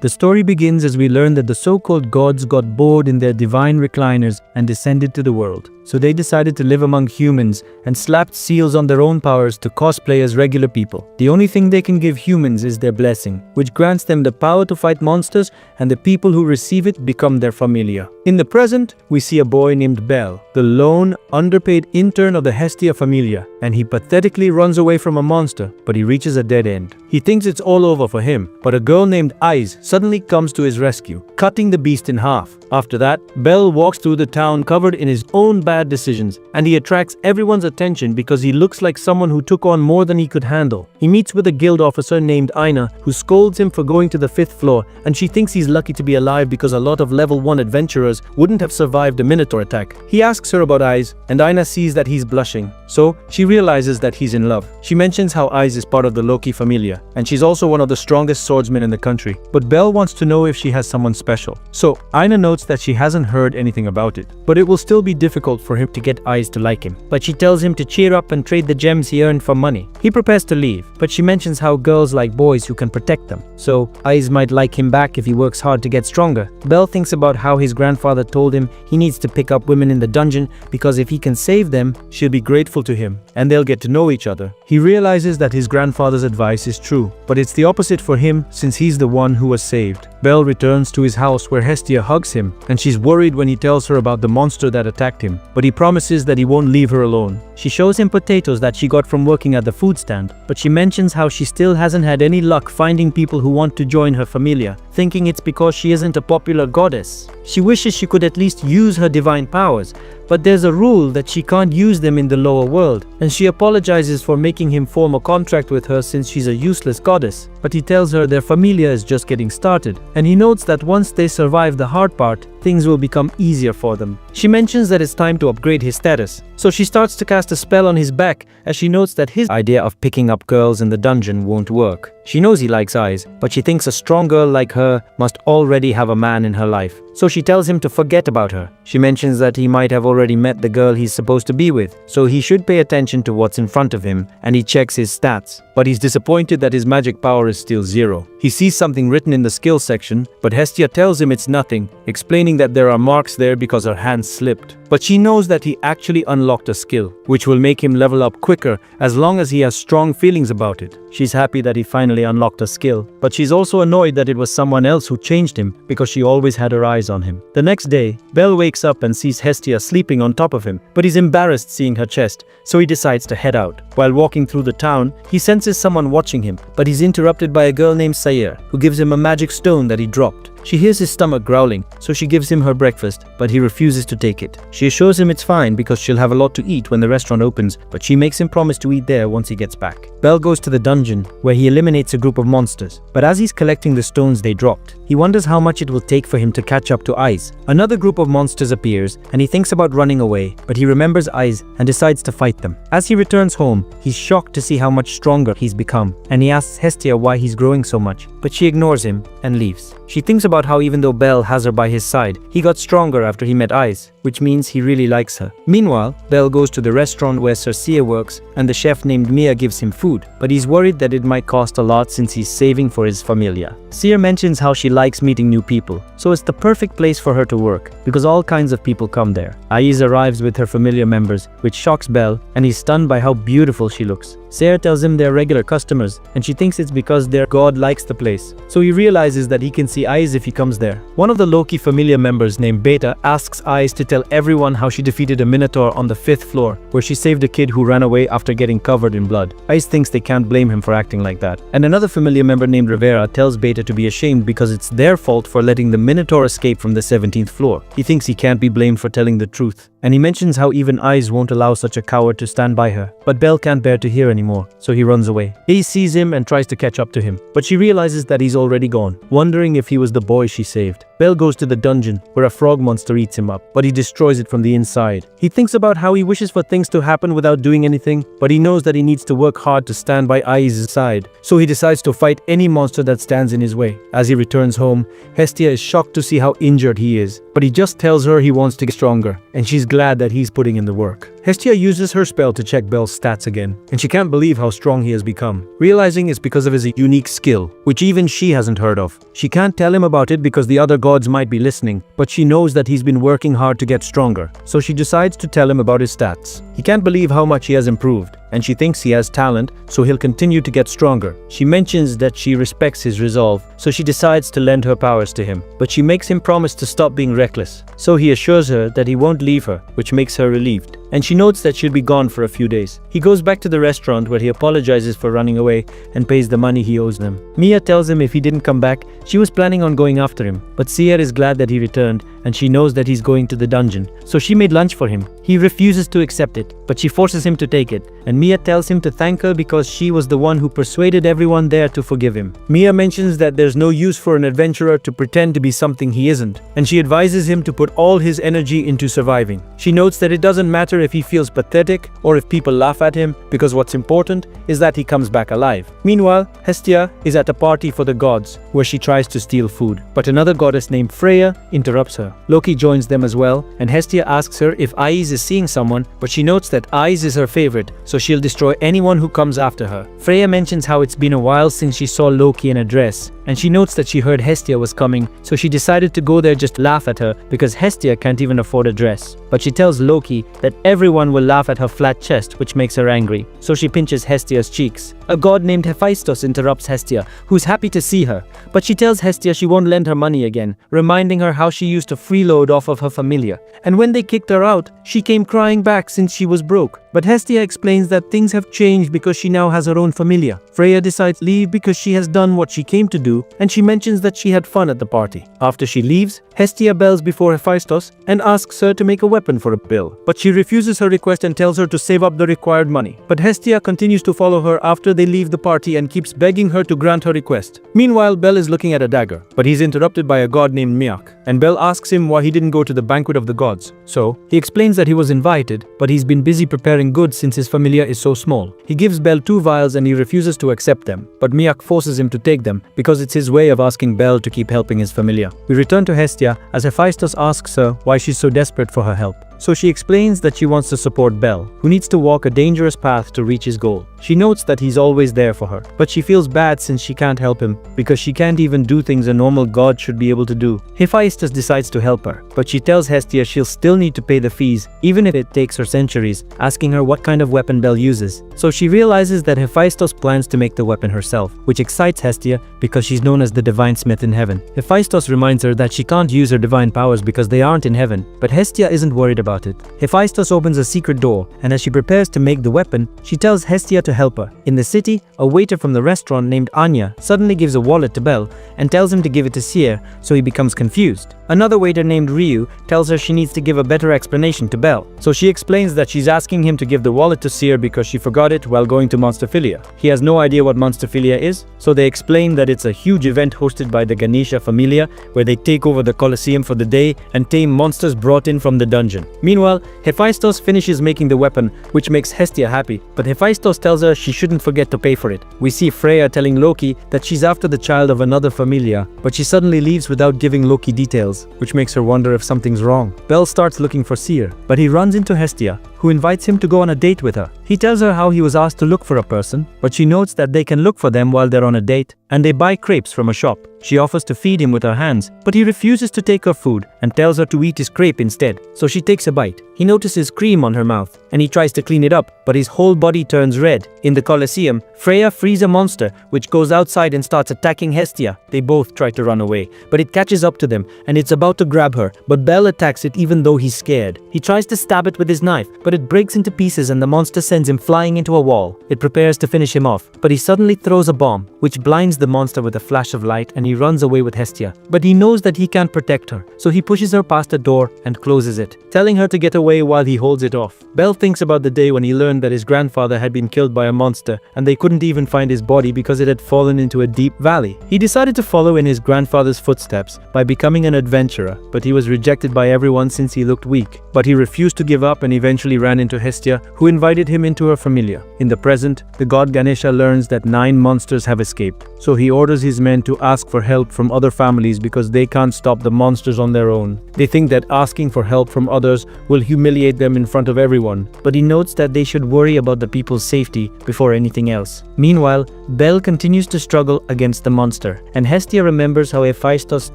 The story begins as we learn that the so-called gods got bored in their divine recliners and descended to the world. So they decided to live among humans and slapped seals on their own powers to cosplay as regular people. The only thing they can give humans is their blessing, which grants them the power to fight monsters, and the people who receive it become their familia. In the present, we see a boy named Bel, the lone, underpaid intern of the Hestia Familia, and he pathetically runs away from a monster, but he reaches a dead end. He thinks it's all over for him, but a girl named Eyes suddenly comes to his rescue, cutting the beast in half. After that, Bel walks through the town covered in his own bad decisions, and he attracts everyone's attention because he looks like someone who took on more than he could handle. He meets with a guild officer named Aina, who scolds him for going to the 5th floor, and she thinks he's lucky to be alive because a lot of level 1 adventurers wouldn't have survived a Minotaur attack. He asks her about Eyes, and Aina sees that he's blushing, so she realizes that he's in love. She mentions how Eyes is part of the Loki Familia, and she's also one of the strongest swordsmen in the country. But Bel wants to know if she has someone special. So Aina notes that she hasn't heard anything about it, but it will still be difficult for him to get Eyes to like him. But she tells him to cheer up and trade the gems he earned for money. He prepares to leave, but she mentions how girls like boys who can protect them, so Eyes might like him back if he works hard to get stronger. Bel thinks about how his grandfather told him he needs to pick up women in the dungeon because if he can save them, she'll be grateful to him, and they'll get to know each other. He realizes that his grandfather's advice is true, but it's the opposite for him since he's the one who was saved. Bel returns to his house where Hestia hugs him, and she's worried when he tells her about the monster that attacked him, but he promises that he won't leave her alone. She shows him potatoes that she got from working at the food stand, but she mentions how she still hasn't had any luck finding people who want to join her familia, thinking it's because she isn't a popular goddess. She wishes she could at least use her divine powers, but there's a rule that she can't use them in the lower world, and she apologizes for making him form a contract with her since she's a useless goddess. But he tells her their familia is just getting started, and he notes that once they survive the hard part, things will become easier for them. She mentions that it's time to upgrade his status, so she starts to cast a spell on his back as she notes that his idea of picking up girls in the dungeon won't work. She knows he likes Eyes, but she thinks a strong girl like her must already have a man in her life, so she tells him to forget about her. She mentions that he might have already met the girl he's supposed to be with, so he should pay attention to what's in front of him, and he checks his stats. But he's disappointed that his magic power is still 0. He sees something written in the skills section, but Hestia tells him it's nothing, explaining that there are marks there because her hand slipped. But she knows that he actually unlocked a skill, which will make him level up quicker as long as he has strong feelings about it. She's happy that he finally unlocked a skill, but she's also annoyed that it was someone else who changed him because she always had her eyes on him. The next day, Bel wakes up and sees Hestia sleeping on top of him, but he's embarrassed seeing her chest, so he decides to head out. While walking through the town, he senses someone watching him, but he's interrupted by a girl named Sayer, who gives him a magic stone that he dropped. She hears his stomach growling, so she gives him her breakfast, but he refuses to take it. She assures him it's fine because she'll have a lot to eat when the restaurant opens, but she makes him promise to eat there once he gets back. Bel goes to the dungeon, where he eliminates a group of monsters, but as he's collecting the stones they dropped, he wonders how much it will take for him to catch up to Eyes. Another group of monsters appears, and he thinks about running away, but he remembers Eyes and decides to fight them. As he returns home, he's shocked to see how much stronger he's become, and he asks Hestia why he's growing so much, but she ignores him and leaves. She thinks about how even though Bel has her by his side, he got stronger after he met Eyes, which means he really likes her. Meanwhile, Bel goes to the restaurant where Circea works, and the chef named Mia gives him food, but he's worried that it might cost a lot since he's saving for his familia. Seer mentions how she likes meeting new people, so it's the perfect place for her to work, because all kinds of people come there. Eyes arrives with her familiar members, which shocks Bel, and he's stunned by how beautiful she looks. Seer tells him they're regular customers, and she thinks it's because their god likes the place, so he realizes that he can see Eyes if he comes there. One of the Loki familiar members named Beta asks Eyes to tell everyone how she defeated a Minotaur on the 5th floor, where she saved a kid who ran away after getting covered in blood. Eyes thinks they can't blame him for acting like that. And another familiar member named Rivera tells Beta to be ashamed because it's their fault for letting the Minotaur escape from the 17th floor. He thinks he can't be blamed for telling the truth, and he mentions how even Eyes won't allow such a coward to stand by her. But Bel can't bear to hear anymore, so he runs away. He sees him and tries to catch up to him, but she realizes that he's already gone, wondering if he was the boy she saved. Bel goes to the dungeon, where a frog monster eats him up, but he destroys it from the inside. He thinks about how he wishes for things to happen without doing anything, but he knows that he needs to work hard to stand by Eyes' side, so he decides to fight any monster that stands in his way. As he returns home, Hestia is shocked to see how injured he is, but he just tells her he wants to get stronger, and she's glad that he's putting in the work. Hestia uses her spell to check Bel's stats again, and she can't believe how strong he has become, realizing it's because of his unique skill, which even she hasn't heard of. She can't tell him about it because the other gods might be listening, but she knows that he's been working hard to get stronger, so she decides to tell him about his stats. He can't believe how much he has improved, and she thinks he has talent, so he'll continue to get stronger. She mentions that she respects his resolve, so she decides to lend her powers to him, but she makes him promise to stop being reckless. So he assures her that he won't leave her, which makes her relieved, and she notes that she'll be gone for a few days. He goes back to the restaurant where he apologizes for running away and pays the money he owes them. Mia tells him if he didn't come back, she was planning on going after him, but Seer is glad that he returned, and she knows that he's going to the dungeon, so she made lunch for him. He refuses to accept it, but she forces him to take it, and Mia tells him to thank her because she was the one who persuaded everyone there to forgive him. Mia mentions that there's no use for an adventurer to pretend to be something he isn't, and she advises him to put all his energy into surviving. She notes that it doesn't matter if he feels pathetic or if people laugh at him, because what's important is that he comes back alive. Meanwhile, Hestia is at a party for the gods, where she tries to steal food, but another goddess named Freya interrupts her. Loki joins them as well, and Hestia asks her if Ais is seeing someone, but she notes that Ais is her favorite, so she'll destroy anyone who comes after her. Freya mentions how it's been a while since she saw Loki in a dress, and she notes that she heard Hestia was coming, so she decided to go there just to laugh at her because Hestia can't even afford a dress. But she tells Loki that everyone will laugh at her flat chest, which makes her angry, so she pinches Hestia's cheeks. A god named Hephaestus interrupts Hestia, who's happy to see her, but she tells Hestia she won't lend her money again, reminding her how she used to freeload off of her familia. And when they kicked her out, she came crying back since she was broke. But Hestia explains that things have changed because she now has her own familia. Freya decides to leave because she has done what she came to do, and she mentions that she had fun at the party. After she leaves, Hestia bows before Hephaestus and asks her to make a weapon for Bel, but she refuses her request and tells her to save up the required money. But Hestia continues to follow her after they leave the party and keeps begging her to grant her request. Meanwhile, Bel is looking at a dagger, but he's interrupted by a god named Miak, and Bel asks him why he didn't go to the banquet of the gods. So, he explains that he was invited, but he's been busy preparing goods since his familia is so small. He gives Bel 2 vials and he refuses to accept them, but Miak forces him to take them because it's his way of asking Bel to keep helping his familia. We return to Hestia as Hephaestus asks her why she's so desperate for her help. So she explains that she wants to support Bel, who needs to walk a dangerous path to reach his goal. She notes that he's always there for her, but she feels bad since she can't help him because she can't even do things a normal god should be able to do. Hephaestus decides to help her, but she tells Hestia she'll still need to pay the fees even if it takes her centuries, asking her what kind of weapon Bel uses. So she realizes that Hephaestus plans to make the weapon herself, which excites Hestia because she's known as the divine smith in heaven. Hephaestus reminds her that she can't use her divine powers because they aren't in heaven, but Hestia isn't worried about it. Hephaestus opens a secret door, and as she prepares to make the weapon, she tells Hestia to help her. In the city, a waiter from the restaurant named Anya suddenly gives a wallet to Bel and tells him to give it to Seer, so he becomes confused. Another waiter named Ryu tells her she needs to give a better explanation to Bel, so she explains that she's asking him to give the wallet to Seer because she forgot it while going to Monsterphilia. He has no idea what Monsterphilia is, so they explain that it's a huge event hosted by the Ganesha Familia where they take over the Colosseum for the day and tame monsters brought in from the dungeon. Meanwhile, Hephaestus finishes making the weapon, which makes Hestia happy, but Hephaestus tells her she shouldn't forget to pay for it. We see Freya telling Loki that she's after the child of another familia, but she suddenly leaves without giving Loki details, which makes her wonder if something's wrong. Bel starts looking for Seer, but he runs into Hestia, who invites him to go on a date with her. He tells her how he was asked to look for a person, but she notes that they can look for them while they're on a date, and they buy crepes from a shop. She offers to feed him with her hands, but he refuses to take her food and tells her to eat his crepe instead, so she takes a bite. He notices cream on her mouth, and he tries to clean it up, but his whole body turns red. In the Colosseum, Freya frees a monster, which goes outside and starts attacking Hestia. They both try to run away, but it catches up to them, and it's about to grab her, but Bel attacks it even though he's scared. He tries to stab it with his knife, but it breaks into pieces and the monster sends him flying into a wall. It prepares to finish him off, but he suddenly throws a bomb, which blinds the monster with a flash of light, and he runs away with Hestia. But he knows that he can't protect her, so he pushes her past a door and closes it, telling her to get away while he holds it off. Bel thinks about the day when he learned that his grandfather had been killed by a monster, and they couldn't even find his body because it had fallen into a deep valley. He decided to follow in his grandfather's footsteps by becoming an adventurer, but he was rejected by everyone since he looked weak. But he refused to give up and eventually ran into Hestia, who invited him into her familia. In the present, the god Ganesha learns that 9 monsters have escaped, so he orders his men to ask for for help from other families because they can't stop the monsters on their own. They think that asking for help from others will humiliate them in front of everyone, but he notes that they should worry about the people's safety before anything else. Meanwhile, Belle continues to struggle against the monster, and Hestia remembers how Hephaestus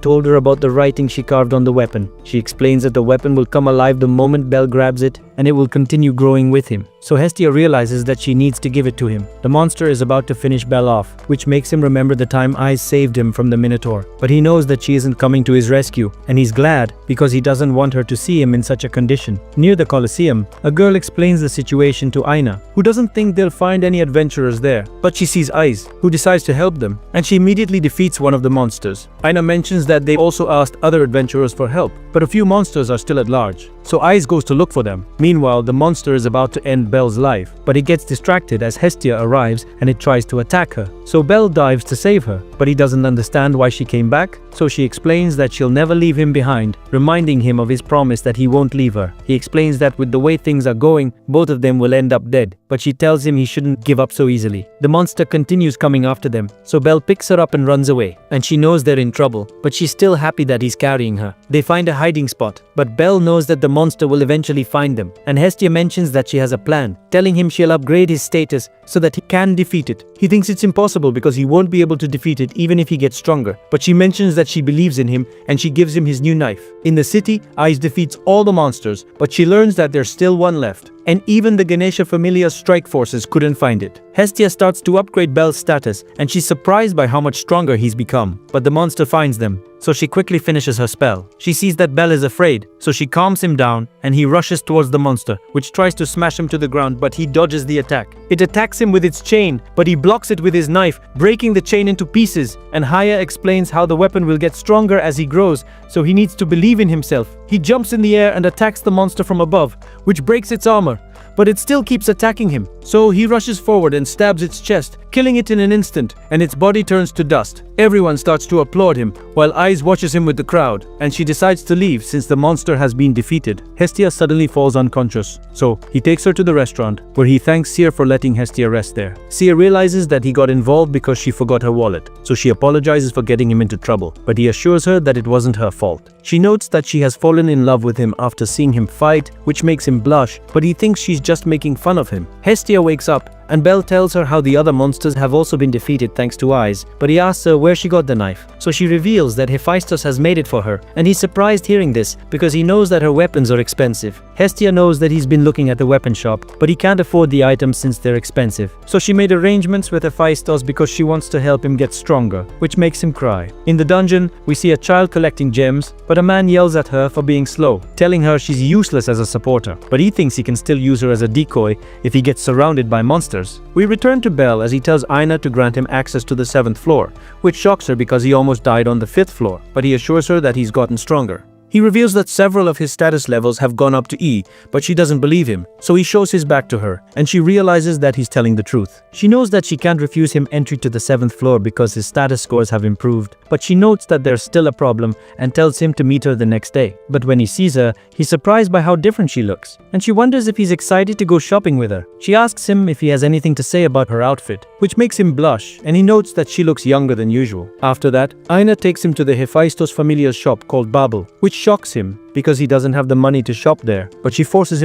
told her about the writing she carved on the weapon. She explains that the weapon will come alive the moment Belle grabs it, and it will continue growing with him. So Hestia realizes that she needs to give it to him. The monster is about to finish Belle off, which makes him remember the time Ice saved him from the Minotaur. But he knows that she isn't coming to his rescue, and he's glad because he doesn't want her to see him in such a condition. Near the Colosseum, a girl explains the situation to Aina, who doesn't think they'll find any adventurers there. But she sees Ice, who decides to help them, and she immediately defeats one of the monsters. Aina mentions that they also asked other adventurers for help, but a few monsters are still at large. So Ice goes to look for them. Meanwhile, the monster is about to end Belle's life, but he gets distracted as Hestia arrives and it tries to attack her. So Belle dives to save her, but he doesn't understand why she came back, so she explains that she'll never leave him behind, reminding him of his promise that he won't leave her. He explains that with the way things are going, both of them will end up dead, but she tells him he shouldn't give up so easily. The monster continues coming after them, so Belle picks her up and runs away, and she knows they're in trouble, but she's still happy that he's carrying her. They find a hiding spot, but Belle knows that the monster will eventually find them, and Hestia mentions that she has a plan, telling him she'll upgrade his status so that he can defeat it. He thinks it's impossible because he won't be able to defeat it even if he gets stronger, but she mentions that she believes in him and she gives him his new knife. In the city, Ice defeats all the monsters, but she learns that there's still one left, and even the Ganesha Familia's strike forces couldn't find it. Hestia starts to upgrade Belle's status, and she's surprised by how much stronger he's become, but the monster finds them, so she quickly finishes her spell. She sees that Belle is afraid, so she calms him down, and he rushes towards the monster, which tries to smash him to the ground, but he dodges the attack. It attacks him with its chain, but he blocks it with his knife, breaking the chain into pieces, and Haya explains how the weapon will get stronger as he grows, so he needs to believe in himself. He jumps in the air and attacks the monster from above, which breaks its armor, but it still keeps attacking him. So he rushes forward and stabs its chest, killing it in an instant, and its body turns to dust. Everyone starts to applaud him, while Ice watches him with the crowd, and she decides to leave since the monster has been defeated. Hestia suddenly falls unconscious, so he takes her to the restaurant, where he thanks Seer for letting Hestia rest there. Seer realizes that he got involved because she forgot her wallet, so she apologizes for getting him into trouble, but he assures her that it wasn't her fault. She notes that she has fallen in love with him after seeing him fight, which makes him blush, but he thinks she's just making fun of him. Hestia wakes up, and Belle tells her how the other monsters have also been defeated thanks to Ice, but he asks her where she got the knife. So she reveals that Hephaestus has made it for her, and he's surprised hearing this because he knows that her weapons are expensive. Hestia knows that he's been looking at the weapon shop, but he can't afford the items since they're expensive. So she made arrangements with Hephaestus because she wants to help him get stronger, which makes him cry. In the dungeon, we see a child collecting gems, but a man yells at her for being slow, telling her she's useless as a supporter, but he thinks he can still use her as a decoy if he gets surrounded by monsters. We return to Belle as he tells Aina to grant him access to the 7th floor, which shocks her because he almost died on the 5th floor, but he assures her that he's gotten stronger. He reveals that several of his status levels have gone up to E, but she doesn't believe him, so he shows his back to her, and she realizes that he's telling the truth. She knows that she can't refuse him entry to the 7th floor because his status scores have improved, but she notes that there's still a problem and tells him to meet her the next day. But when he sees her, he's surprised by how different she looks, and she wonders if he's excited to go shopping with her. She asks him if he has anything to say about her outfit, which makes him blush, and he notes that she looks younger than usual. After that, Aina takes him to the Hephaestus Familia's shop called Babel, which shocks him because he doesn't have the money to shop there, but she forces him